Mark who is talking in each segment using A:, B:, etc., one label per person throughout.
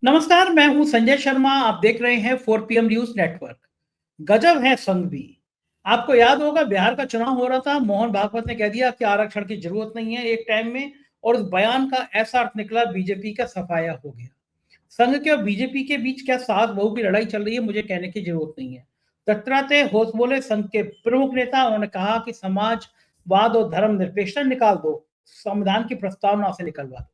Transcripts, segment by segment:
A: नमस्कार, मैं हूं संजय शर्मा। आप देख रहे हैं 4 PM न्यूज नेटवर्क। गजब है संघ भी। आपको याद होगा बिहार का चुनाव हो रहा था, मोहन भागवत ने कह दिया कि आरक्षण की जरूरत नहीं है एक टाइम में, और उस बयान का ऐसा अर्थ निकला, बीजेपी का सफाया हो गया। संघ के और बीजेपी के बीच क्या सास बहू की लड़ाई चल रही है, मुझे कहने की जरूरत नहीं है। दत्तात्रेय होस बोले, संघ के प्रमुख नेता। उन्होंने कहा कि समाजवाद और धर्मनिरपेक्षता निकाल दो, संविधान की प्रस्तावना से निकलवा दो।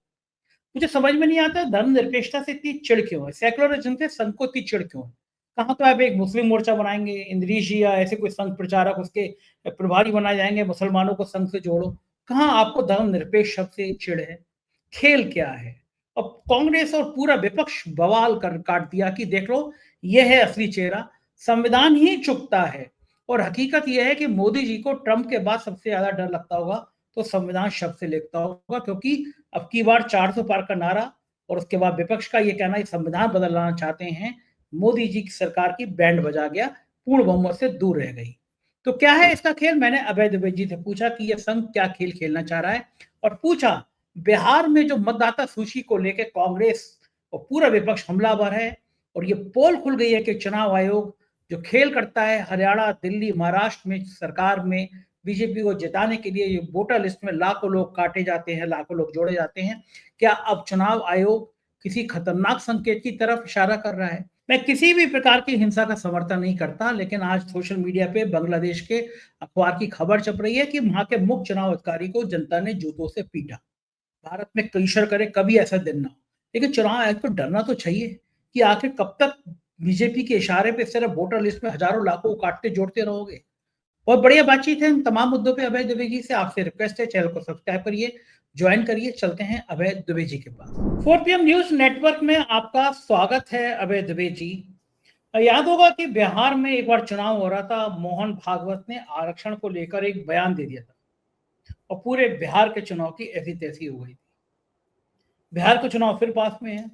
A: मुझे समझ में नहीं आता धर्मनिरपेक्षता से इतनी चिढ़ क्यों है, सेकुलरिज्म से संघ को इतनी चिढ़ क्यों है। कहाँ तो आप एक मुस्लिम मोर्चा बनाएंगे, इंद्रीश जी या ऐसे कोई संघ प्रचारक उसके प्रभारी बनाए जाएंगे, मुसलमानों को संघ से जोड़ो। कहाँ आपको धर्मनिरपेक्ष शब्द से चिढ़ है? खेल क्या है? अब कांग्रेस और पूरा विपक्ष बवाल कर काट दिया कि देख लो, यह है असली चेहरा, संविधान ही चुकता है। और हकीकत यह है कि मोदी जी को ट्रंप के बाद सबसे ज्यादा डर लगता होगा तो संविधान शब्द से लिखता होगा, क्योंकि अब की बार 400 पार का नारा और उसके बाद विपक्ष का ये कहना है संविधान बदलना चाहते हैं, मोदी जी की सरकार की बैंड बजा गया, पूर्ण बहुमत से दूर रह गई। तो क्या है इसका खेल? मैंने अभय द्विवेदी जी से पूछा कि यह संघ क्या खेल खेलना चाह रहा है, और पूछा बिहार में जो मतदाता सूची को लेकर कांग्रेस और पूरा विपक्ष हमलावर है, और ये पोल खुल गई है कि चुनाव आयोग जो खेल करता है हरियाणा, दिल्ली, महाराष्ट्र में सरकार में बीजेपी को जिताने के लिए, ये वोटर लिस्ट में लाखों लोग काटे जाते हैं, लाखों लोग जोड़े जाते हैं। क्या अब चुनाव आयोग किसी खतरनाक संकेत की तरफ इशारा कर रहा है? मैं किसी भी प्रकार की हिंसा का समर्थन नहीं करता, लेकिन आज सोशल मीडिया पे बांग्लादेश के अखबार की खबर छप रही है कि वहां के मुख्य चुनाव अधिकारी को जनता ने जूतों से पीटा। भारत में ईश्वर करे कभी ऐसा दिन ना हो, लेकिन चुनाव आयोग को डरना तो चाहिए कि आखिर कब तक बीजेपी के इशारे पे सिर्फ वोटर लिस्ट में हजारों लाखों को काटते जोड़ते रहोगे। बहुत बढ़िया बातचीत है इन तमाम मुद्दों पे अभय द्विवेदी जी से। आपसे रिक्वेस्ट है, चैनल को सब्सक्राइब करिए, ज्वाइन करिए। चलते हैं अभय द्विवेदी जी के पास। 4 PM न्यूज नेटवर्क में आपका स्वागत है अभय द्विवेदी जी। याद होगा कि बिहार में एक बार चुनाव हो रहा था, मोहन भागवत ने आरक्षण को लेकर एक बयान दे दिया था और पूरे बिहार के चुनाव की ऐसी तैसी हो गई थी। बिहार का चुनाव फिर पास में है।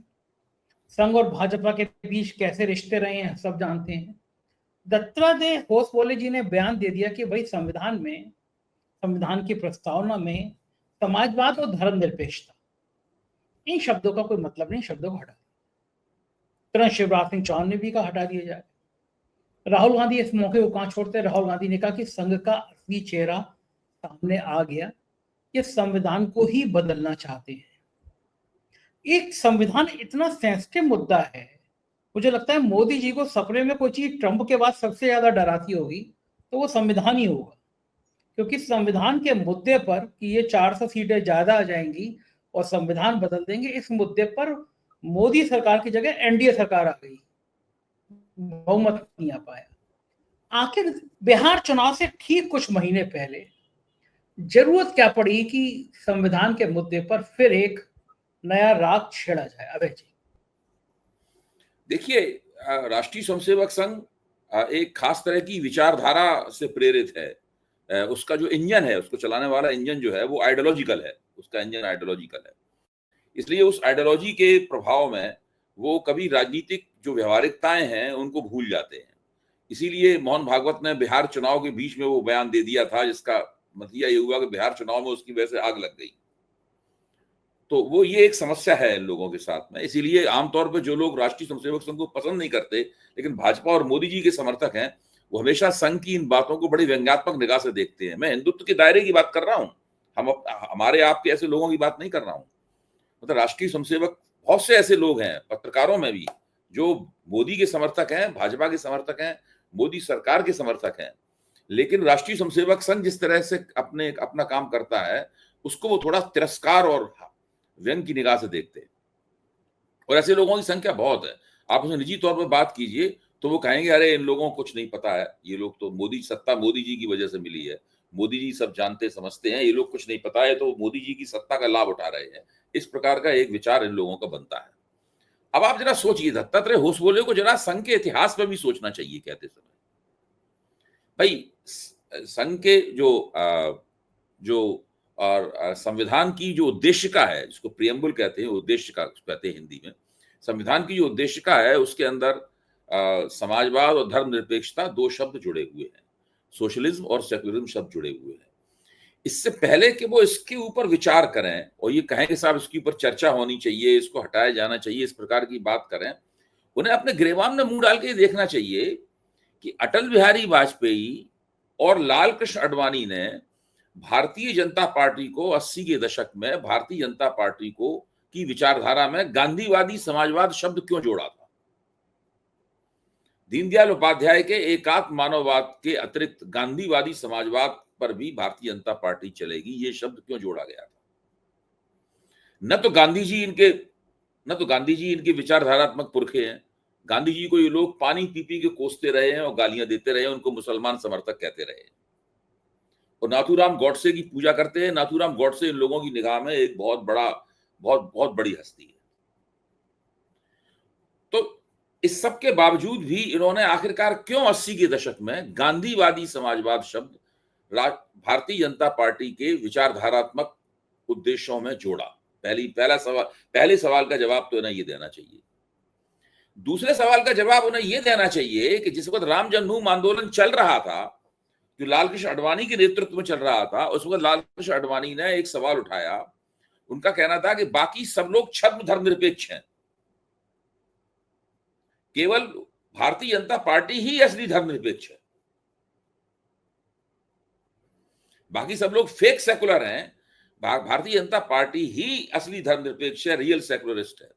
A: संघ और भाजपा के बीच कैसे रिश्ते रहे हैं सब जानते हैं। दत्तात्रेय होसबोले जी ने बयान दे दिया कि भाई संविधान की प्रस्तावना में समाजवाद और धर्मनिरपेक्षता, इन शब्दों का कोई मतलब नहीं, शब्दों को हटा दिया। तुरंत शिवराज सिंह चौहान ने भी कहा हटा दिया जाए। राहुल गांधी इस मौके को कहां छोड़ते? राहुल गांधी ने कहा कि संघ का असली चेहरा सामने आ गया, ये संविधान को ही बदलना चाहते हैं। एक संविधान इतना सेंसिटिव मुद्दा है, मुझे लगता है मोदी जी को सपने में कोई चीज ट्रंप के बाद सबसे ज्यादा डराती होगी तो वो संविधान ही होगा। क्योंकि संविधान के मुद्दे पर कि ये 400 सीटें ज्यादा आ जाएंगी और संविधान बदल देंगे, इस मुद्दे पर मोदी सरकार की जगह एनडीए सरकार आ गई, बहुमत नहीं आ पाया। आखिर बिहार चुनाव से ठीक कुछ महीने पहले जरूरत क्या पड़ी कि संविधान के मुद्दे पर फिर एक नया राग छेड़ा जाए? अभय जी।
B: देखिए, राष्ट्रीय स्वयंसेवक संघ एक खास तरह की विचारधारा से प्रेरित है। उसका जो इंजन है, उसको चलाने वाला इंजन जो है वो आइडियोलॉजिकल है, उसका इंजन आइडियोलॉजिकल है। इसलिए उस आइडियोलॉजी के प्रभाव में वो कभी राजनीतिक जो व्यवहारिकताएं हैं उनको भूल जाते हैं। इसीलिए मोहन भागवत ने बिहार चुनाव के बीच में वो बयान दे दिया था, जिसका नतीजा ये हुआ कि बिहार चुनाव में उसकी वजह से आग लग गई। तो वो ये एक समस्या है इन लोगों के साथ में। इसीलिए आमतौर पर जो लोग राष्ट्रीय स्वयंसेवक संघ को पसंद नहीं करते, लेकिन भाजपा और मोदी जी के समर्थक हैं, वो हमेशा संघ की इन बातों को बड़ी व्यंग्यात्मक निगाह से देखते हैं। मैं हिंदुत्व के दायरे की बात कर रहा हूँ, हमारे आपके ऐसे लोगों की बात नहीं कर रहा हूँ। मतलब राष्ट्रीय स्वयंसेवक बहुत से ऐसे लोग हैं, पत्रकारों में भी, जो मोदी के समर्थक हैं, भाजपा के समर्थक हैं, मोदी सरकार के समर्थक हैं, लेकिन राष्ट्रीय स्वयंसेवक संघ जिस तरह से अपना काम करता है, उसको वो थोड़ा तिरस्कार और व्यंग की निगाह से देखते हैं। और ऐसे लोगों की संख्या बहुत है। आप उसे निजी तौर पर बात कीजिए तो वो कहेंगे अरे इन लोगों को कुछ नहीं पता है, ये लोग तो सत्ता मोदी जी की वजह से मिली है, मोदी जी सब जानते समझते हैं, ये लोग कुछ नहीं पता है, तो मोदी जी की सत्ता का लाभ उठा रहे हैं। इस प्रकार का एक विचार इन लोगों का बनता है। अब आप जरा सोचिए, दत्तात्रेय होसबोले को जरा संघ के इतिहास पर भी सोचना चाहिए कहते समय। भाई, संघ के जो और संविधान की जो उद्देशिका है, जिसको प्रियम्बल कहते हैं, उद्देशिका कहते हैं हिंदी में, संविधान की जो उद्देशिका है उसके अंदर समाजवाद और धर्मनिरपेक्षता दो शब्द जुड़े हुए हैं, सोशलिज्म और सेकुलरिज्म शब्द जुड़े हुए हैं। इससे पहले कि वो इसके ऊपर विचार करें और ये कहें कि साहब इसके ऊपर चर्चा होनी चाहिए, इसको हटाया जाना चाहिए, इस प्रकार की बात करें, उन्हें अपने गिरेबान में मुंह डाल के देखना चाहिए कि अटल बिहारी वाजपेयी और लाल कृष्ण आडवाणी ने भारतीय जनता पार्टी को 80 के दशक में भारतीय जनता पार्टी को की विचारधारा में गांधीवादी समाजवाद शब्द क्यों जोड़ा था। दीनदयाल उपाध्याय के एकात्म मानववाद के अतिरिक्त गांधीवादी समाजवाद पर भी भारतीय जनता पार्टी चलेगी, ये शब्द क्यों जोड़ा गया था। न तो गांधी जी इनके विचारधारात्मक पुरखे हैं। गांधी जी को ये लोग पानी पी पी के कोसते रहे हैं और गालियां देते रहे हैं, उनको मुसलमान समर्थक कहते रहे हैं और नाथूराम गॉडसे की पूजा करते हैं। नाथूराम गॉडसे इन लोगों की निगाह में एक बहुत बड़ी हस्ती है। तो इस सब के बावजूद भी इन्होंने आखिरकार क्यों 80 के दशक में गांधीवादी समाजवाद शब्द भारतीय जनता पार्टी के विचारधारात्मक उद्देश्यों में जोड़ा। पहले सवाल का जवाब तो इन्हें ये देना चाहिए। दूसरे सवाल का जवाब उन्हें यह देना चाहिए कि जिस वक्त राम जन्मभूमि आंदोलन चल रहा था, जो लाल कृष्ण आडवाणी के नेतृत्व में चल रहा था, उस वक्त लाल कृष्ण आडवाणी ने एक सवाल उठाया। उनका कहना था कि बाकी सब लोग छद्म धर्मनिरपेक्ष हैं, केवल भारतीय जनता पार्टी ही असली धर्मनिरपेक्ष है, बाकी सब लोग फेक सेकुलर हैं। भारतीय जनता पार्टी ही असली धर्मनिरपेक्ष है, रियल सेकुलरिस्ट है।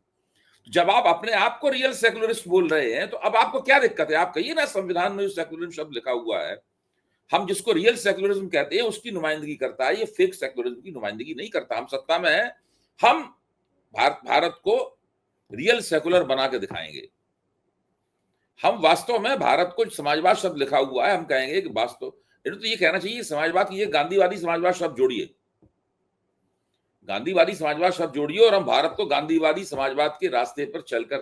B: जब आप अपने आप को रियल सेकुलरिस्ट बोल रहे हैं तो अब आपको क्या दिक्कत है? आप कहिए ना संविधान में जो सेकुलरिज्म शब्द लिखा हुआ है, हम जिसको रियल सेकुलरिज्म कहते हैं उसकी नुमाइंदगी करता है, ये फेक सेकुलरिज्म की नुमाइंदगी नहीं करता। हम सत्ता में हैं, हम भारत को रियल सेकुलर बना के दिखाएंगे। हम वास्तव में भारत को समाजवाद शब्द लिखा हुआ है, हम कहेंगे कि वास्तव तो ये कहना चाहिए समाजवाद की, ये गांधीवादी समाजवाद शब्द जोड़िए, गांधीवादी समाजवाद शब्द जोड़िए और हम भारत को गांधीवादी समाजवाद के रास्ते पर चलकर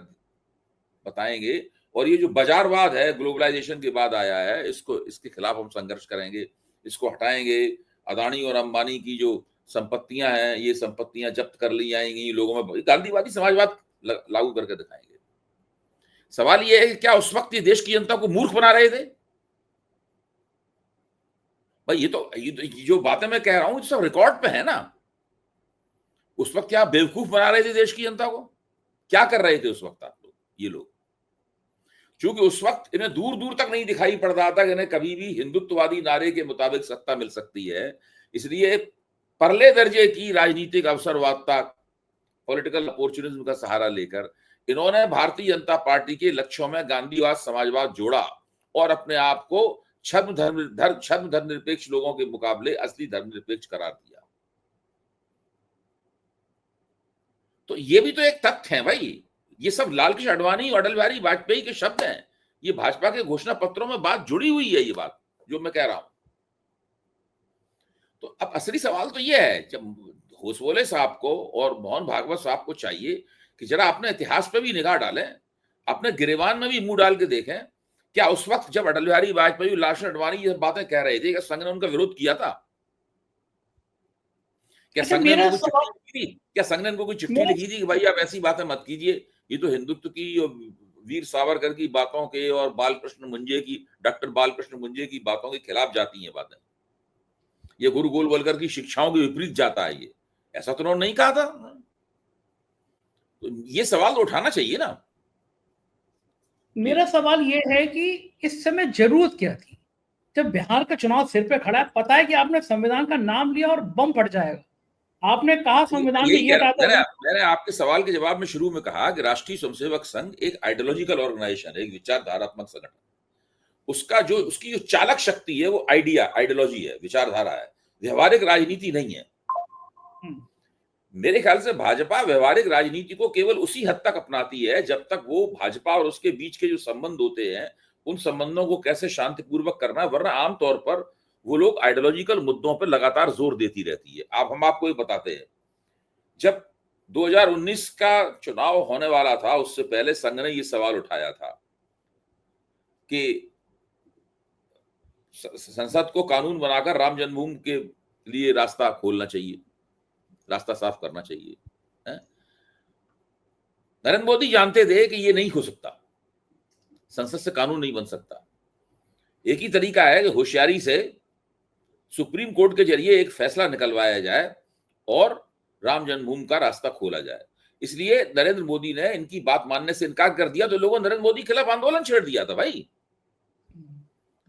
B: बताएंगे। और ये जो बाजारवाद है, ग्लोबलाइजेशन के बाद आया है, इसके खिलाफ हम संघर्ष करेंगे, इसको हटाएंगे। अदानी और अंबानी की जो संपत्तियां हैं, ये संपत्तियां जब्त कर ली जाएंगी, लोगों में गांधीवादी समाजवाद लागू करके दिखाएंगे। सवाल ये है कि क्या उस वक्त ये देश की जनता को मूर्ख बना रहे थे? भाई ये जो बातें मैं कह रहा हूं सब रिकॉर्ड पे है ना। उस वक्त क्या बेवकूफ बना रहे थे देश की जनता को? क्या कर रहे थे उस वक्त आप लोग? ये लोग क्योंकि उस वक्त इन्हें दूर दूर तक नहीं दिखाई पड़ रहा था कि इन्हें कभी भी हिंदुत्ववादी नारे के मुताबिक सत्ता मिल सकती है, इसलिए परले दर्जे की राजनीतिक अवसरवादिता, पॉलिटिकल अपॉर्चुनिज्म का सहारा लेकर इन्होंने भारतीय जनता पार्टी के लक्ष्यों में गांधीवाद समाजवाद जोड़ा और अपने आप को छद्म धर्मनिरपेक्ष लोगों के मुकाबले असली धर्मनिरपेक्ष करार दिया। तो ये भी तो एक तथ्य है भाई। ये सब लाल कृष्ण आडवाणी और अटल बिहारी वाजपेयी के शब्द हैं। ये भाजपा के घोषणा पत्रों में बात जुड़ी हुई है, ये बात जो मैं कह रहा हूं। तो अब असली सवाल तो ये है, जब होसबोले साहब को और मोहन भागवत साहब को चाहिए कि जरा अपने इतिहास पे भी निगाह डालें, अपने गिरेबान में भी मुंह डाल के देखें। क्या उस वक्त जब अटल बिहारी वाजपेयी, लाल कृष्ण आडवाणी ये बातें कह रहे थे, क्या संघ ने उनका विरोध किया था? क्या संघ ने उनको कोई चिट्ठी लिखी थी कि भाई आप ऐसी बातें मत कीजिए, ये तो हिंदुत्व की और वीर सावरकर की बातों के और डॉक्टर बालकृष्ण मुंजे की बातों के खिलाफ जाती हैं बातें, ये गुरु गोलवलकर की शिक्षाओं के विपरीत जाता है? ये ऐसा तो उन्होंने नहीं कहा था। तो ये सवाल तो उठाना चाहिए ना।
A: मेरा सवाल ये है कि इस समय जरूरत क्या थी? जब बिहार का चुनाव सिर पे खड़ा है, पता है कि आपने संविधान का नाम लिया और बम फट जाएगा। आपने कहा संविधान में ये
B: मैंने आपके सवाल के जवाब में शुरू में कहा कि राष्ट्रीय स्वयंसेवक संघ एक आइडियोलॉजिकल ऑर्गेनाइजेशन है, एक विचारधारात्मक संगठन। उसकी जो चालक शक्ति है वो आइडियोलॉजी है, विचारधारा है, व्यवहारिक राजनीति नहीं है। मेरे ख्याल से भाजपा व्यवहारिक राजनीति को केवल उसी हद तक अपनाती है जब तक वो भाजपा और उसके बीच के जो संबंध होते हैं उन संबंधों को कैसे शांतिपूर्वक करना है, वरना आमतौर पर वो लोग आइडियोलॉजिकल मुद्दों पर लगातार जोर देती रहती है। हम आपको ये बताते हैं, जब 2019 का चुनाव होने वाला था उससे पहले संघ ने ये सवाल उठाया था कि संसद को कानून बनाकर राम जन्मभूमि के लिए रास्ता खोलना चाहिए, रास्ता साफ करना चाहिए। नरेंद्र मोदी जानते थे कि ये नहीं हो सकता, संसद से कानून नहीं बन सकता। एक ही तरीका है कि होशियारी से सुप्रीम कोर्ट के जरिए एक फैसला निकलवाया जाए और राम जन्मभूमि का रास्ता खोला जाए। इसलिए नरेंद्र मोदी ने इनकी बात मानने से इनकार कर दिया, तो लोगों ने नरेंद्र मोदी के खिलाफ आंदोलन छेड़ दिया था भाई।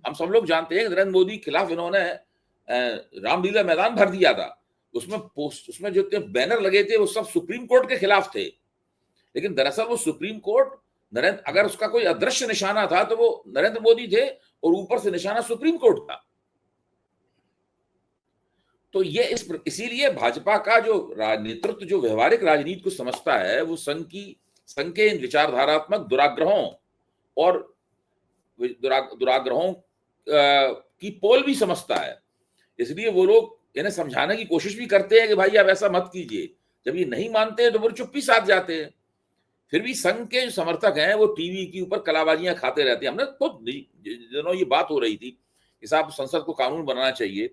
B: हम सब लोग जानते हैं नरेंद्र मोदी के खिलाफ इन्होंने रामलीला मैदान भर दिया था। उसमें जो बैनर लगे थे वो सब सुप्रीम कोर्ट के खिलाफ थे, लेकिन दरअसल वो सुप्रीम कोर्ट अगर उसका कोई अदृश्य निशाना था तो वो नरेंद्र मोदी थे और ऊपर से निशाना सुप्रीम कोर्ट था। तो ये इसीलिए भाजपा का जो नेतृत्व जो व्यवहारिक राजनीति को समझता है वो संघ के इन विचारधारात्मक दुराग्रहों की पोल भी समझता है। इसलिए वो लोग इन्हें समझाने की कोशिश भी करते हैं कि भाई आप ऐसा मत कीजिए। जब ये नहीं मानते हैं तो वो चुप्पी साध जाते हैं। फिर भी संघ के जो समर्थक हैं वो टीवी के ऊपर कलाबाजियां खाते रहते हैं। हमने खुद दिनों ये बात हो रही थी कि साहब संसद को कानून बनाना चाहिए।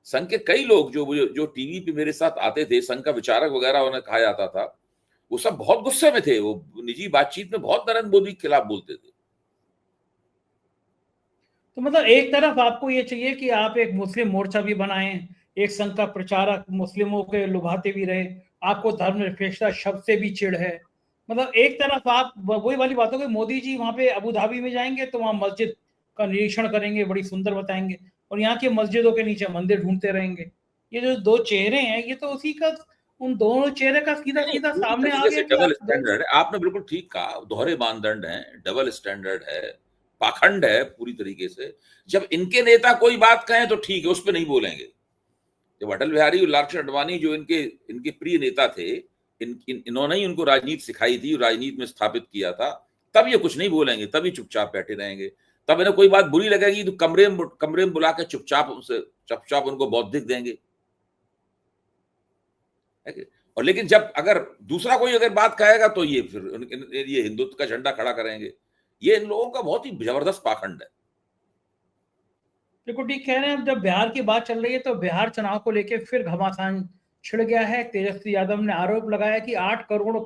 B: संघ के कई लोग जो टीवी पे मेरे साथ आते थे, संघ का विचारक वगैरह उन्हें कहा जाता था, वो सब बहुत गुस्से में थे। वो निजी बातचीत में बहुत नरेंद्र मोदी के खिलाफ बोलते थे।
A: तो मतलब एक तरफ आपको ये चाहिए कि आप एक मुस्लिम मोर्चा भी बनाएं, एक संघ का प्रचारक मुस्लिमों के लुभाते भी रहे, आपको धर्मनिरपेक्षता शब्द से भी चिढ़ है। मतलब एक तरफ आप वही वाली बातों के मोदी जी वहां पे अबू धाबी में जाएंगे तो वहां मस्जिद का निरीक्षण करेंगे, बड़ी सुंदर बताएंगे, और यहाँ की मस्जिदों के नीचे मंदिर ढूंढते रहेंगे। ये जो दो चेहरे हैं ये तो उसी का, उन दोनों चेहरे का सीधा सीधा सामने आ गया कि
B: डबल स्टैंडर्ड है। आपने बिल्कुल ठीक कहा, दोहरे मानदंड है, डबल स्टैंडर्ड है, पाखंड है पूरी तरीके से। जब इनके नेता कोई बात कहें तो ठीक है, उस पर नहीं बोलेंगे। जब अटल बिहारी और लालकृष्ण आडवाणी जो इनके प्रिय नेता थे, इन्होंने ही उनको राजनीति सिखाई थी, राजनीति में स्थापित किया था, तब ये कुछ नहीं बोलेंगे, तभी चुपचाप बैठे रहेंगे। तब इन्हें कोई बात बुरी लगेगी तो कमरे में बुला के चुपचाप उनको बौद्धिक देंगे। और लेकिन जब अगर दूसरा कोई अगर बात कहेगा तो ये फिर ये हिंदुत्व का झंडा खड़ा करेंगे। ये इन लोगों का बहुत ही जबरदस्त पाखंड है।
A: बिल्कुल ठीक कह रहे हैं। अब जब बिहार की बात चल रही है तो बिहार चुनाव को लेकर फिर घमासान छिड़ गया है। तेजस्वी यादव ने आरोप लगाया कि 8 करोड़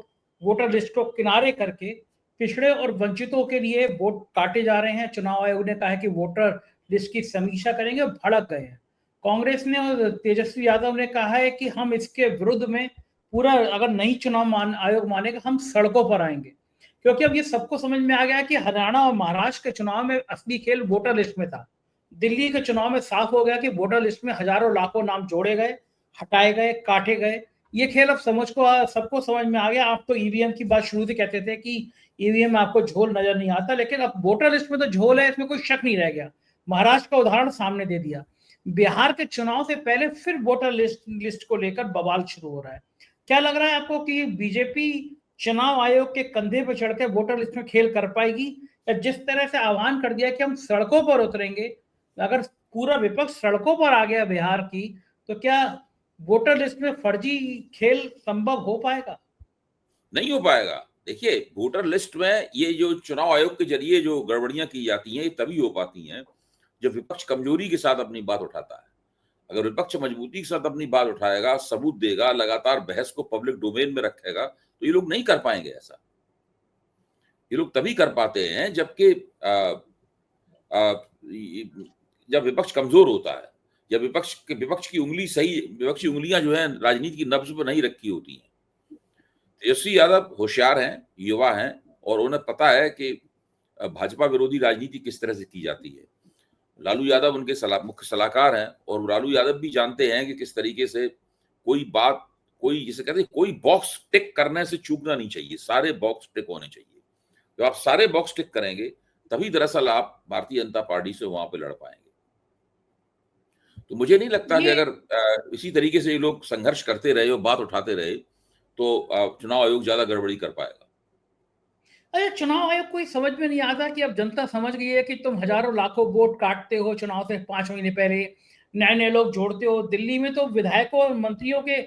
A: वोटर लिस्ट को किनारे करके पिछड़े और वंचितों के लिए वोट काटे जा रहे हैं। चुनाव आयोग ने कहा है कि वोटर लिस्ट की समीक्षा करेंगे, भड़क गए हैं। कांग्रेस ने और तेजस्वी यादव ने कहा है कि हम इसके विरुद्ध में पूरा, अगर नहीं चुनाव आयोग मानेगा हम सड़कों पर आएंगे, क्योंकि अब ये सबको समझ में आ गया कि हरियाणा और महाराष्ट्र के चुनाव में असली खेल वोटर लिस्ट में था। दिल्ली के चुनाव में साफ हो गया कि वोटर लिस्ट में हजारों लाखों नाम जोड़े गए, हटाए गए, काटे गए। ये खेल अब सबको समझ में आ गया। आप तो ईवीएम की बात शुरू से कहते थे कि ईवीएम में आपको झोल नजर नहीं आता, लेकिन अब वोटर लिस्ट में तो झोल है, इसमें कोई शक नहीं रह गया। महाराष्ट्र का उदाहरण सामने दे दिया। बिहार के चुनाव से पहले फिर वोटर लिस्ट को लेकर बवाल शुरू हो रहा है। क्या लग रहा है आपको कि बीजेपी चुनाव आयोग के कंधे पर चढ़ के वोटर लिस्ट में खेल कर पाएगी, या जिस तरह से आह्वान कर दिया कि हम सड़कों पर उतरेंगे, अगर पूरा विपक्ष सड़कों पर आ गया बिहार की, तो क्या वोटर लिस्ट में फर्जी खेल संभव हो पाएगा?
B: नहीं हो पाएगा। देखिए, वोटर लिस्ट में ये जो चुनाव आयोग के जरिए जो गड़बड़ियां की जाती हैं, ये तभी हो पाती हैं जब विपक्ष कमजोरी के साथ अपनी बात उठाता है। अगर विपक्ष मजबूती के साथ अपनी बात उठाएगा, सबूत देगा, लगातार बहस को पब्लिक डोमेन में रखेगा, तो ये लोग नहीं कर पाएंगे ऐसा। ये लोग तभी कर पाते हैं जबकि जब विपक्ष कमजोर होता है, जब विपक्ष की उंगलियां जो है राजनीति की नब्ज पर नहीं रखी होती हैं। तेजस्वी यादव होशियार हैं, युवा हैं, और उन्हें पता है कि भाजपा विरोधी राजनीति किस तरह से की जाती है। लालू यादव उनके मुख्य सलाहकार हैं, और लालू यादव भी जानते हैं कि किस तरीके से कोई जिसे कहते हैं कोई बॉक्स टिक करने से चूकना नहीं चाहिए, सारे बॉक्स टिक होने चाहिए। जब आप सारे बॉक्स टिक करेंगे तभी दरअसल आप भारतीय जनता पार्टी से वहां पे लड़ पाएंगे। तो मुझे नहीं लगता कि अगर इसी तरीके से ये लोग संघर्ष करते रहे और बात उठाते रहे तो चुनाव आयोग ज्यादा गड़बड़ी कर पाएगा।
A: अरे चुनाव आयोग को समझ में नहीं आता कि अब जनता समझ गई है कि तुम हजारों लाखों वोट काटते हो चुनाव से 5 महीने पहले, नए नए लोग जोड़ते हो। दिल्ली में तो विधायकों और मंत्रियों के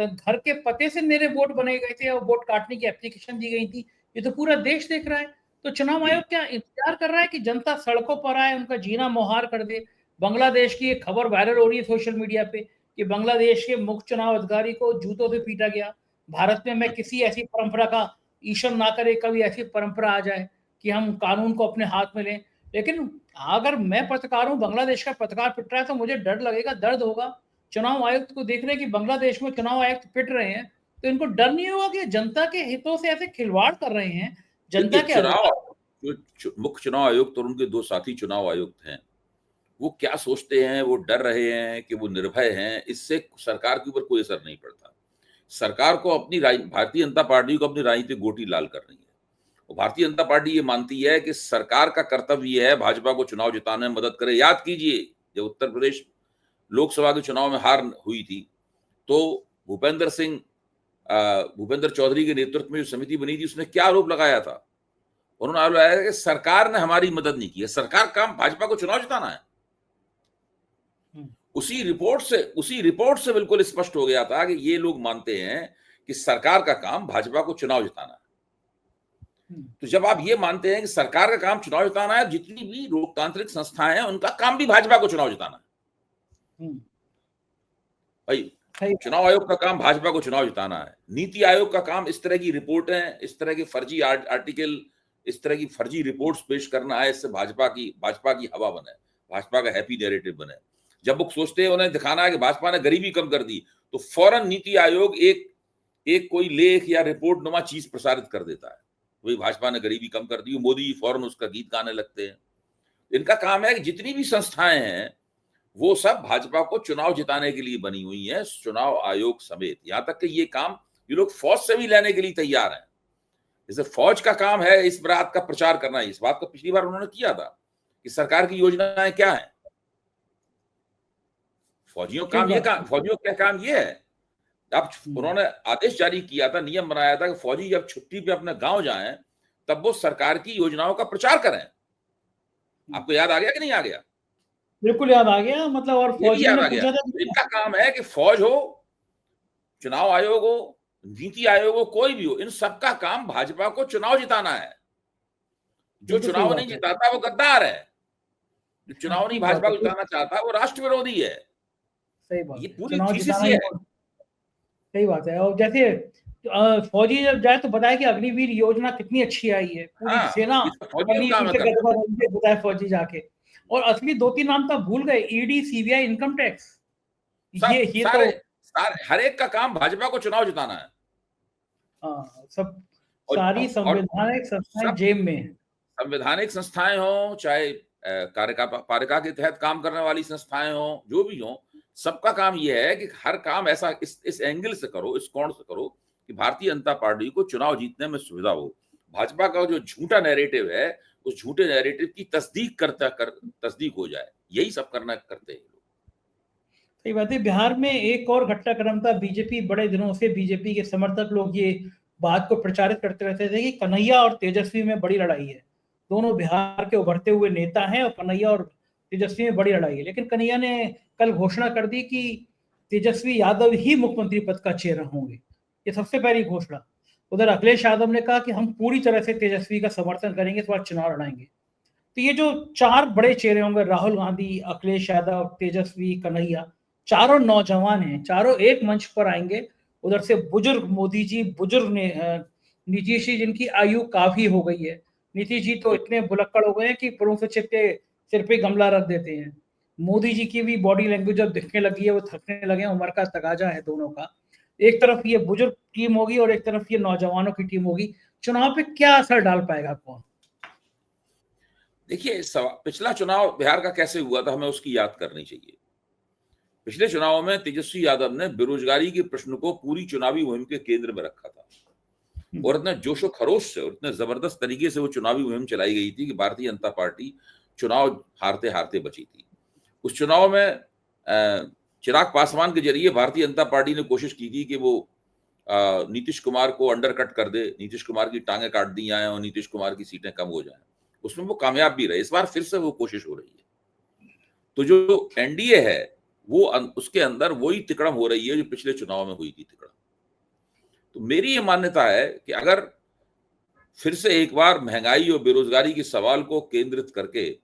A: घर के पते से मेरे वोट बने गए थे और वोट काटने की एप्लीकेशन दी गई थी। ये तो पूरा देश देख रहा है। तो चुनाव आयोग क्या इंतजार कर रहा है कि जनता सड़कों पर आए, उनका जीना मुहार कर दे? बांग्लादेश की एक खबर वायरल हो रही है सोशल मीडिया पे कि बांग्लादेश के मुख्य चुनाव अधिकारी को जूतों से पीटा गया। भारत में मैं किसी ऐसी परंपरा का, ईश्वर ना करे कभी ऐसी परंपरा आ जाए कि हम कानून को अपने हाथ में लें, लेकिन अगर मैं पत्रकार हूँ, बांग्लादेश का पत्रकार पिट रहा है तो मुझे डर लगेगा, दर्द होगा। चुनाव आयुक्त को देख रहे हैं कि बांग्लादेश में चुनाव आयुक्त पिट रहे हैं, तो इनको डर नहीं होगा कि जनता के हितों से ऐसे खिलवाड़ कर रहे हैं, जनता
B: देखिए,
A: के
B: चुनाव
A: अधिकार।
B: जो मुख्य चुनाव आयुक्त और उनके दो साथी चुनाव आयुक्त हैं, वो क्या सोचते हैं, वो डर रहे हैं कि वो निर्भय हैं, इससे सरकार के ऊपर कोई असर नहीं पड़ता। सरकार को अपनी भारतीय जनता पार्टी को अपनी राजनीतिक गोटी लाल करनी है। और भारतीय जनता पार्टी ये मानती है कि सरकार का कर्तव्य ये है भाजपा को चुनाव जिताने में मदद करे। याद कीजिए, जब उत्तर प्रदेश लोकसभा के चुनाव में हार हुई थी, तो भूपेंद्र चौधरी के नेतृत्व में जो समिति बनी थी, उसने क्या आरोप लगाया था? उन्होंने आरोप लगाया कि सरकार ने हमारी मदद नहीं की है। सरकार काम भाजपा को चुनाव जिताना है। उसी रिपोर्ट से बिल्कुल स्पष्ट हो गया था कि ये लोग मानते हैं कि सरकार का काम भाजपा को चुनाव जिताना है। तो जब आप ये मानते हैं कि सरकार का काम चुनाव जिताना है, जितनी भी लोकतांत्रिक संस्थाएं हैं उनका काम भी भाजपा को चुनाव जिताना है। भाई, चुनाव आयोग का काम भाजपा को चुनाव जिताना है। नीति आयोग का काम इस तरह की रिपोर्टें, इस तरह के फर्जी आर्टिकल, इस तरह की फर्जी रिपोर्ट्स पेश करना है, इससे भाजपा की हवा बने, भाजपा का हैप्पी नैरेटिव बने। जब वो सोचते हैं उन्हें दिखाना है कि भाजपा ने गरीबी कम कर दी, तो फौरन नीति आयोग एक कोई लेख या रिपोर्ट नुमा चीज प्रसारित कर देता है, वही भाजपा ने गरीबी कम कर दी, मोदी जी फौरन उसका गीत गाने लगते हैं। इनका काम है कि जितनी भी संस्थाएं हैं वो सब भाजपा को चुनाव जिताने के लिए बनी हुई है, चुनाव आयोग समेत। यहां तक कि ये काम ये लोग फौज से भी लेने के लिए तैयार हैं। जैसे फौज का काम है इस बात का प्रचार करना, इस बात को पिछली बार उन्होंने किया था कि सरकार की योजनाएं क्या है। फौजियों का काम ये है। अब उन्होंने आदेश जारी किया था, नियम बनाया था कि फौजी जब छुट्टी पे अपने गांव जाएं तब वो सरकार की योजनाओं का प्रचार करें। आपको याद आ गया कि नहीं आ गया?
A: बिल्कुल याद आ गया। मतलब और फौजियों ने पूछा था
B: कि इनका काम है कि फौज हो, चुनाव आयोग हो, नीति आयोग हो, कोई भी हो, इन सबका काम भाजपा को चुनाव जिताना है। जो चुनाव नहीं जिताता वो गद्दार है, जो चुनाव नहीं भाजपा को जिताना चाहता वो राष्ट्र विरोधी है।
A: सही बात,
B: ये पूरी थीसिस ये है।
A: सही बात है। और जैसे फौजी जब जाए तो बताए कि अग्निवीर योजना कितनी अच्छी आई है, पूरी सेना बताए फौजी जाके। और असली 2-3 नाम तो भूल गए, ईडी, सीबीआई, इनकम टैक्स, ये
B: सारे हर एक का काम भाजपा को चुनाव जिताना है।
A: सब सारी संवैधानिक संस्थाएं जेब में है।
B: संवैधानिक संस्थाएं हो, चाहे पालिका के तहत काम करने वाली संस्थाएं हो, जो भी हो, सबका काम यह है कि हर काम ऐसा इस एंगल से करो, इस कोण से करो कि भारतीय जनता पार्टी को चुनाव जीतने में सुविधा हो। भाजपा का जो झूठा नैरेटिव है, उस झूठे नैरेटिव की तस्दीक हो जाए, यही सब करते हैं।
A: सही बात है। बिहार में एक और घटनाक्रम था। बीजेपी, बड़े दिनों से बीजेपी के समर्थक लोग ये बात को प्रचारित करते रहते थे कि कन्हैया और तेजस्वी में बड़ी लड़ाई है। दोनों बिहार के उभरते हुए नेता हैं और कन्हैया और तेजस्वी में बड़ी लड़ाई है। लेकिन कन्हैया ने कल घोषणा कर दी कि तेजस्वी यादव ही मुख्यमंत्री पद का चेहरा होंगे। ये सबसे पहली घोषणा। उधर अखिलेश यादव ने कहा कि हम पूरी तरह से तेजस्वी का समर्थन करेंगे, इस बार चुनाव लड़ाएंगे। तो ये जो 4 बड़े चेहरे होंगे, राहुल गांधी, अखिलेश यादव, तेजस्वी, कन्हैया, चारों नौजवान हैं, चारों एक मंच पर आएंगे। उधर से बुजुर्ग मोदी जी, बुजुर्ग नीतीश जी, जिनकी आयु काफी हो गई है। नीतीश जी तो इतने भुलक्कड़ हो गए हैं कि पुरों से चिपके सिर पे गमला रख देते हैं। मोदी जी की भी बॉडी लैंग्वेज अब दिखने लगी है, वो थकने लगे हैं, उम्र का तकाजा है दोनों का। एक तरफ ये बुजुर्ग टीम होगी और एक तरफ ये नौजवानों की टीम होगी। चुनाव पे क्या असर डाल पाएगा कौन?
B: देखिए, पिछला चुनाव बिहार का कैसे हुआ था, हमें उसकी याद करनी चाहिए। पिछले चुनाव में तेजस्वी यादव ने बेरोजगारी के प्रश्न को पूरी चुनावी मुहिम के केंद्र में रखा था और इतने जोशो खरोश से और इतने जबरदस्त तरीके से वो चुनावी मुहिम चलाई गई थी कि भारतीय जनता पार्टी चुनाव हारते हारते बची थी। उस चुनाव में चिराग पासवान के जरिए भारतीय जनता पार्टी ने कोशिश की थी कि वो नीतीश कुमार को अंडरकट कर दे, नीतीश कुमार की टांगें काट दी जाए और नीतीश कुमार की सीटें कम हो जाएं। उसमें वो कामयाब भी रहे। इस बार फिर से वो कोशिश हो रही है। तो जो एनडीए है वो उसके अंदर वही तिकड़म हो रही है जो पिछले चुनाव में हुई थी तिकड़म। तो मेरी ये मान्यता है कि अगर फिर से एक बार महंगाई और बेरोजगारी के सवाल को केंद्रित करके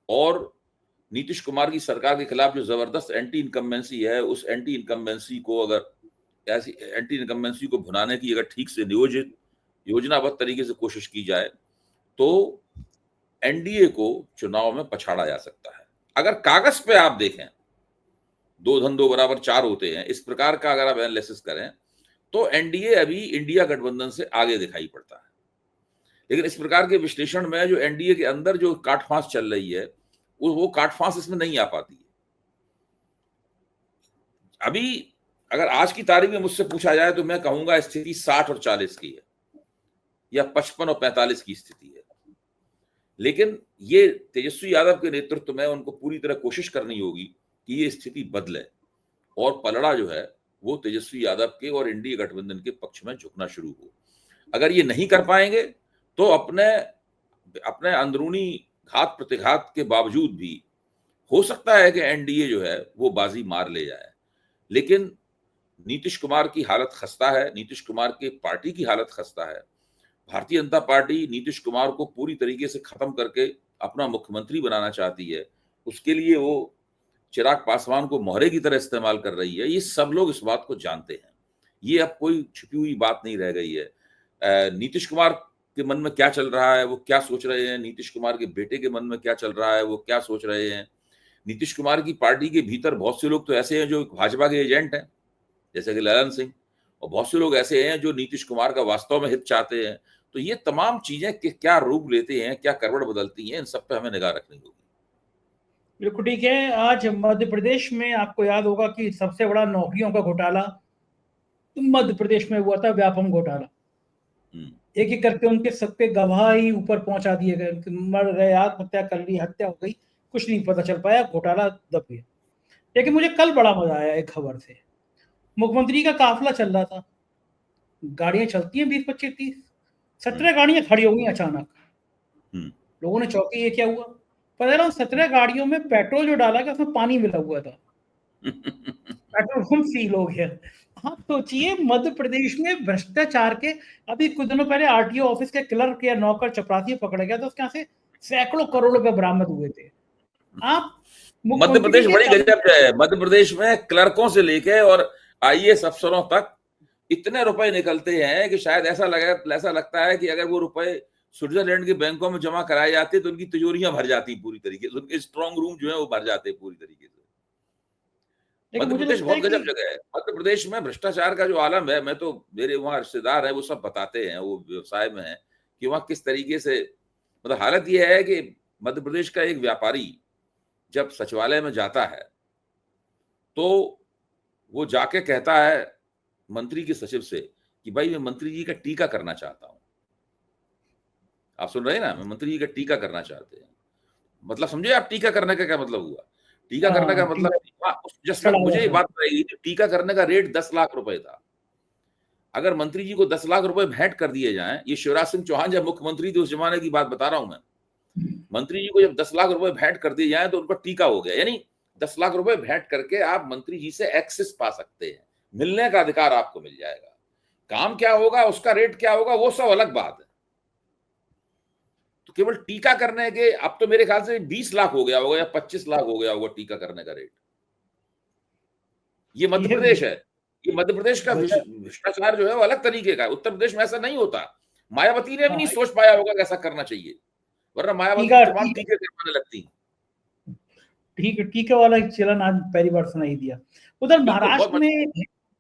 B: और नीतीश कुमार की सरकार के खिलाफ जो जबरदस्त एंटी इनकम्बेंसी है, उस एंटी इनकम्बेंसी को अगर ऐसी एंटी इनकम्बेंसी को भुनाने की अगर ठीक से नियोजित योजनाबद्ध तरीके से कोशिश की जाए तो एनडीए को चुनाव में पछाड़ा जा सकता है। अगर कागज पे आप देखें 2 धन 2 बराबर 4 होते हैं, इस प्रकार का अगर आप एनालिसिस करें तो एनडीए अभी इंडिया गठबंधन से आगे दिखाई पड़ता है। लेकिन इस प्रकार के विश्लेषण में जो एनडीए के अंदर जो काटफांस चल रही है वो काटफांस इसमें नहीं आ पाती है। अभी अगर आज की तारीख में मुझसे पूछा जाए तो मैं कहूंगा स्थिति 60 और 40 की है या 55 और 45 की स्थिति है। लेकिन ये तेजस्वी यादव के नेतृत्व में उनको पूरी तरह कोशिश करनी होगी कि ये स्थिति बदले और पलड़ा जो है वो तेजस्वी यादव के और इंडिया गठबंधन के पक्ष में झुकना शुरू हो। अगर ये नहीं कर पाएंगे तो अपने अपने अंदरूनी घात प्रतिघात के बावजूद भी हो सकता है कि एनडीए जो है वो बाजी मार ले जाए। लेकिन नीतीश कुमार की हालत खस्ता है, नीतीश कुमार के पार्टी की हालत खस्ता है। भारतीय जनता पार्टी नीतीश कुमार को पूरी तरीके से खत्म करके अपना मुख्यमंत्री बनाना चाहती है। उसके लिए वो चिराग पासवान को मोहरे की तरह इस्तेमाल कर रही है। ये सब लोग इस बात को जानते हैं, ये अब कोई छुपी हुई बात नहीं रह गई है। नीतीश कुमार के मन में क्या चल रहा है, वो क्या सोच रहे हैं, नीतीश कुमार के बेटे के मन में क्या चल रहा है, वो क्या सोच रहे हैं। नीतीश कुमार की पार्टी के भीतर बहुत से लोग तो ऐसे हैं जो भाजपा के एजेंट हैं, जैसे कि ललन सिंह, और बहुत से लोग ऐसे हैं जो नीतीश कुमार का वास्तव में हित चाहते हैं। तो ये तमाम चीजें क्या रूप लेते हैं, क्या करवट बदलती हैं, इन सब पे हमें निगाह रखनी होगी।
A: बिल्कुल ठीक है। आज मध्य प्रदेश में आपको याद होगा कि सबसे बड़ा नौकरियों का घोटाला मध्य प्रदेश में हुआ था, व्यापम घोटाला। एक एक करके उनके सबके गवाह ही ऊपर पहुंचा दिए गए, मर गए, आत्महत्या कर ली, हत्या हो गई, कुछ नहीं पता चल पाया, घोटाला दब गया। लेकिन मुझे कल बड़ा मजा आया एक खबर से। मुख्यमंत्री का काफिला चल रहा था, गाड़ियां चलती हैं 20, 25, 30, 17 गाड़ियां खड़ी हो गई अचानक। लोगों ने चौंकी, ये क्या हुआ? पता चला 17 गाड़ियों में पेट्रोल जो डाला गया उसमें पानी मिला हुआ था। पेट्रोल पंप सील हो गया। आप सोचिए मध्य प्रदेश में भ्रष्टाचार के, अभी कुछ दिनों पहले आरटीओ ऑफिस के क्लर्क या नौकर चपरासी पकड़ा गया तो उसके यहाँ से सैकड़ों करोड़ रुपए बरामद हुए थे। आप
B: मध्य प्रदेश बड़ी गजब है। मध्य प्रदेश में क्लर्कों से लेके और आईएएस अफसरों तक इतने रुपए निकलते हैं कि शायद ऐसा लगता है कि अगर वो रुपए स्विट्जरलैंड के बैंकों में जमा कराए जाते तो उनकी तिजोरियां भर जाती पूरी तरीके से, उनके स्ट्रॉन्ग रूम जो है वो भर जाते पूरी तरीके से। मध्य प्रदेश बहुत गजब जगह है। मध्य प्रदेश में भ्रष्टाचार का जो आलम है, मैं तो, मेरे वहाँ रिश्तेदार है वो सब बताते हैं, वो व्यवसाय में है, कि वहाँ किस तरीके से, मतलब हालत यह है कि मध्य प्रदेश का एक व्यापारी जब सचिवालय में जाता है तो वो जाके कहता है मंत्री के सचिव से कि भाई मैं मंत्री जी का टीका करना चाहता हूं। आप सुन रहे हैं ना, मैं मंत्री जी का टीका करना चाहते हैं। मतलब समझे आप टीका करने का क्या मतलब हुआ? टीका करने का मतलब, जस्ट मुझे ये बात बताइए, टीका करने का रेट 10 लाख रुपए था। अगर मंत्री जी को 10 लाख रुपए भेंट कर दिए जाएं, ये शिवराज सिंह चौहान जब मुख्यमंत्री थे उस जमाने की बात बता रहा हूं मैं, मंत्री जी को जब 10 लाख रुपए भेंट कर दिए जाए तो उनका टीका हो गया। यानी 10 लाख रुपए भेंट करके आप मंत्री जी से एक्सेस पा सकते हैं, मिलने का अधिकार आपको मिल जाएगा। काम क्या होगा, उसका रेट क्या होगा, वो सब अलग बात है। तो केवल टीका करने के, अब तो मेरे ख्याल से 20 लाख हो गया होगा या 25 लाख हो गया होगा टीका करने का रेट। ये मध्य प्रदेश है। ये मध्य प्रदेश का भ्रष्टाचार जो है वो अलग तरीके का है। उत्तर प्रदेश में ऐसा नहीं होता। मायावती ने भी नहीं सोच पाया होगा कि ऐसा करना चाहिए, वरना मायावती तमाम टीके करवाने लगती।
A: टीके वाला चलन आज पहली बार सुनाई दिया। उधर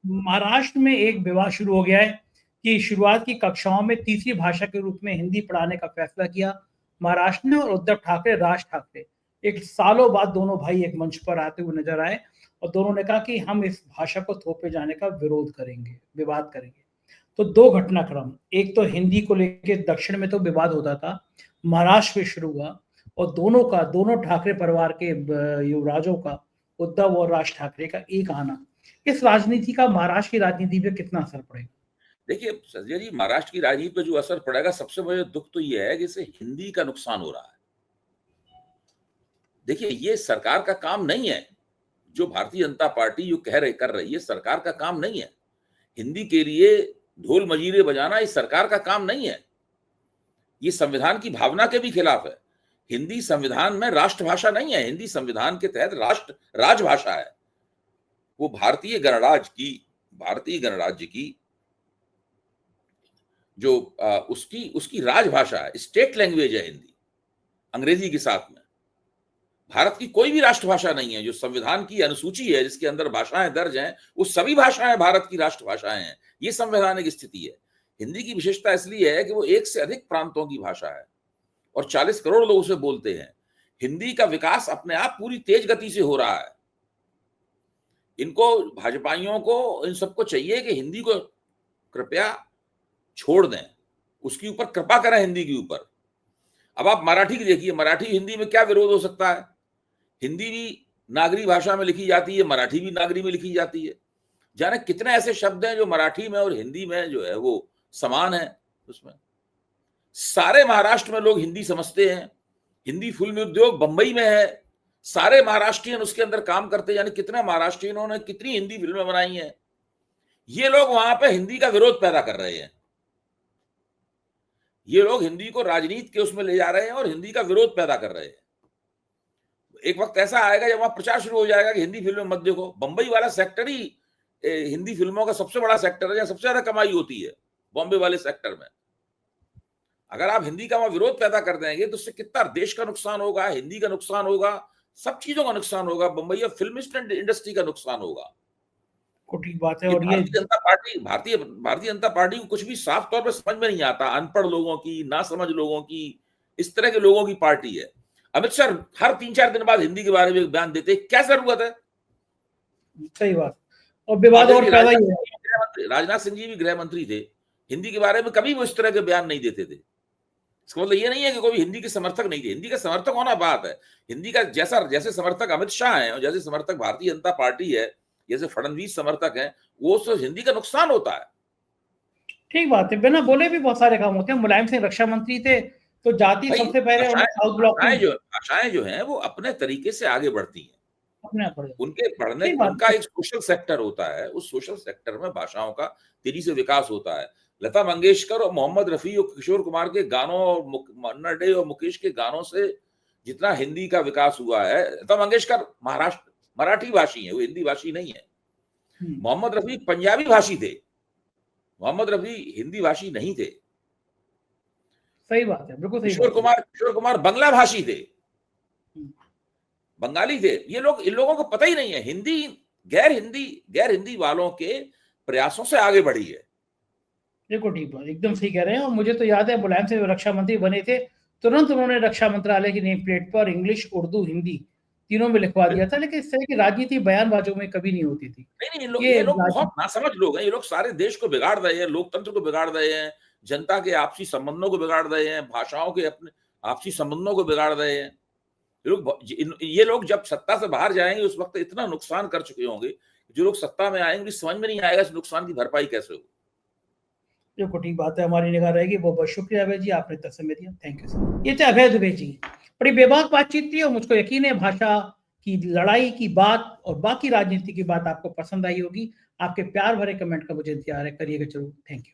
A: महाराष्ट्र में एक विवाद शुरू हो गया है कि शुरुआत की कक्षाओं में तीसरी भाषा के रूप में हिंदी पढ़ाने का फैसला किया महाराष्ट्र ने, और उद्धव ठाकरे, राज ठाकरे एक सालों बाद दोनों भाई एक मंच पर आते हुए नजर आए और दोनों ने कहा कि हम इस भाषा को थोपे जाने का विरोध करेंगे, विवाद करेंगे। तो दो घटनाक्रम, एक तो हिंदी को लेकर दक्षिण में तो विवाद होता था, महाराष्ट्र में शुरू हुआ, और दोनों ठाकरे परिवार के युवराजों का, उद्धव और राज ठाकरे का एक आना, इस राजनीति का महाराष्ट्र की राजनीति पे कितना असर पड़ेगा?
B: देखिए संजय जी, महाराष्ट्र की राजनीति पे जो असर पड़ेगा, सबसे बड़ा दुख तो ये है कि इससे हिंदी का नुकसान हो रहा है। देखिए ये सरकार का काम नहीं है, जो भारतीय जनता पार्टी जो कर रही है, सरकार का काम नहीं है। हिंदी के लिए ढोल मजीरे बजाना इस सरकार का काम नहीं है। ये संविधान की भावना के भी खिलाफ है। हिंदी संविधान में राष्ट्रभाषा नहीं है, हिंदी संविधान के तहत राजभाषा है। वो भारतीय गणराज्य की जो उसकी राजभाषा है, स्टेट लैंग्वेज है हिंदी। अंग्रेजी के साथ में। भारत की कोई भी राष्ट्रभाषा नहीं है, जो संविधान की अनुसूची है जिसके अंदर भाषाएं दर्ज हैं, वो सभी भाषाएं भारत की राष्ट्रभाषाएं हैं। ये संवैधानिक स्थिति है। हिंदी की विशेषता इसलिए है कि वो एक से अधिक प्रांतों की भाषा है और 40 करोड़ लोग उसे बोलते हैं। हिंदी का विकास अपने आप पूरी तेज गति से हो रहा है। इनको, भाजपाइयों को, इन सबको चाहिए कि हिंदी को कृपया छोड़ दें, उसके ऊपर कृपा करें हिंदी के ऊपर। अब आप मराठी की देखिए, मराठी हिंदी में क्या विरोध हो सकता है? हिंदी भी नागरी भाषा में लिखी जाती है, मराठी भी नागरी में लिखी जाती है। जाने कितने ऐसे शब्द हैं जो मराठी में और हिंदी में जो है वो समान है। उसमें सारे महाराष्ट्र में लोग हिंदी समझते हैं। हिंदी फिल्म उद्योग बंबई में है, सारे महाराष्ट्रियन उसके अंदर काम करते हैं। यानी कितने महाराष्ट्रियनों ने कितनी हिंदी फिल्में बनाई हैं। ये लोग वहां पे हिंदी का विरोध पैदा कर रहे हैं। ये लोग हिंदी को राजनीति के उसमें ले जा रहे हैं और हिंदी का विरोध पैदा कर रहे हैं। एक वक्त ऐसा आएगा जब वहां प्रचार शुरू हो जाएगा कि हिंदी फिल्में मत देखो। बंबई वाला सेक्टर ही हिंदी फिल्मों का सबसे बड़ा सेक्टर है, जहां सबसे ज्यादा कमाई होती है, बॉम्बे वाले सेक्टर में। अगर आप हिंदी का वहां विरोध पैदा कर देंगे तो उससे कितना देश का नुकसान होगा, हिंदी का नुकसान होगा, सब चीजों का नुकसान होगा। बंबई फिल्म इंडस्ट्री का नुकसान होगा।
A: ठीक बात है। और
B: भारतीय जनता पार्टी को कुछ भी साफ तौर पर समझ में नहीं आता। अनपढ़ लोगों की, नासमझ लोगों की, इस तरह के लोगों की पार्टी है। अमित शाह हर 3-4 दिन बाद हिंदी के बारे में बयान देते, क्या जरूरत है?
A: सही बात। और विवाद और पैदा ही है।
B: राजनाथ सिंह जी भी गृह मंत्री थे, हिंदी के बारे में कभी वो इस तरह के बयान नहीं देते थे। इसका मतलब ये नहीं है कि कोई हिंदी के समर्थक नहीं थे। हिंदी का समर्थक होना बात है। हिंदी का जैसे समर्थक अमित शाह है और जैसे समर्थक भारतीय जनता पार्टी है, जैसे फडणवीस समर्थक है, वो सब हिंदी का नुकसान होता है।
A: ठीक बात है। बिना बोले भी बहुत सारे काम होते हैं। मुलायम सिंह रक्षा मंत्री थे तो जाति सबसे पहले
B: भाषाएं जो हैं वो अपने तरीके से आगे बढ़ती हैं। उनके बढ़ने, उनका एक सोशल सेक्टर होता है, उस सोशल सेक्टर में भाषाओं का तेजी से विकास होता है। लता मंगेशकर और मोहम्मद रफी और किशोर कुमार के गानों और मन्ना डे और मुकेश के गानों से जितना हिंदी का विकास हुआ है, लता मंगेशकर महाराष्ट्र मराठी भाषी है, वो हिंदी भाषी नहीं है। मोहम्मद रफी पंजाबी भाषी थे, मोहम्मद रफी हिंदी भाषी नहीं थे।
A: सही बात है, बिल्कुल सही।
B: किशोर कुमार बांग्ला भाषी थे, बंगाली थे। ये लोग, इन लोगों को पता ही नहीं है। हिंदी गैर हिंदी वालों के प्रयासों से आगे बढ़ी है।
A: देखो ठीक बात, एकदम सही कह रहे हैं। और मुझे तो याद है मुलायम सिंह रक्षा मंत्री बने थे, तुरंत उन्होंने रक्षा मंत्रालय की नेम प्लेट पर इंग्लिश, उर्दू, हिंदी तीनों में लिखवा दिया था। लेकिन इस तरह की राजनीति बयानबाजों में कभी नहीं होती थी।
B: नहीं, ये लोग बहुत नासमझ लोग हैं। ये लोग सारे देश को बिगाड़ रहे हैं, लोकतंत्र को बिगाड़ रहे हैं, जनता के आपसी संबंधों को बिगाड़ रहे हैं, भाषाओं के अपने आपसी संबंधों को बिगाड़ रहे हैं। ये लोग जब सत्ता से बाहर जाएंगे उस वक्त इतना नुकसान कर चुके होंगे, जो लोग सत्ता में आएंगे समझ में नहीं आएगा इस नुकसान की भरपाई कैसे हो।
A: देखो ठीक बात है, हमारी निगाह रहेगी। बहुत बहुत शुक्रिया अभय जी, आपने इतना समय दिया। Thank you sir. ये थे अभय दुबे जी। बड़ी बेबाक बातचीत थी और मुझको यकीन है भाषा की लड़ाई की बात और बाकी राजनीति की बात आपको पसंद आई होगी। आपके प्यार भरे कमेंट का मुझे इंतजार है, करिएगा जरूर। Thank you.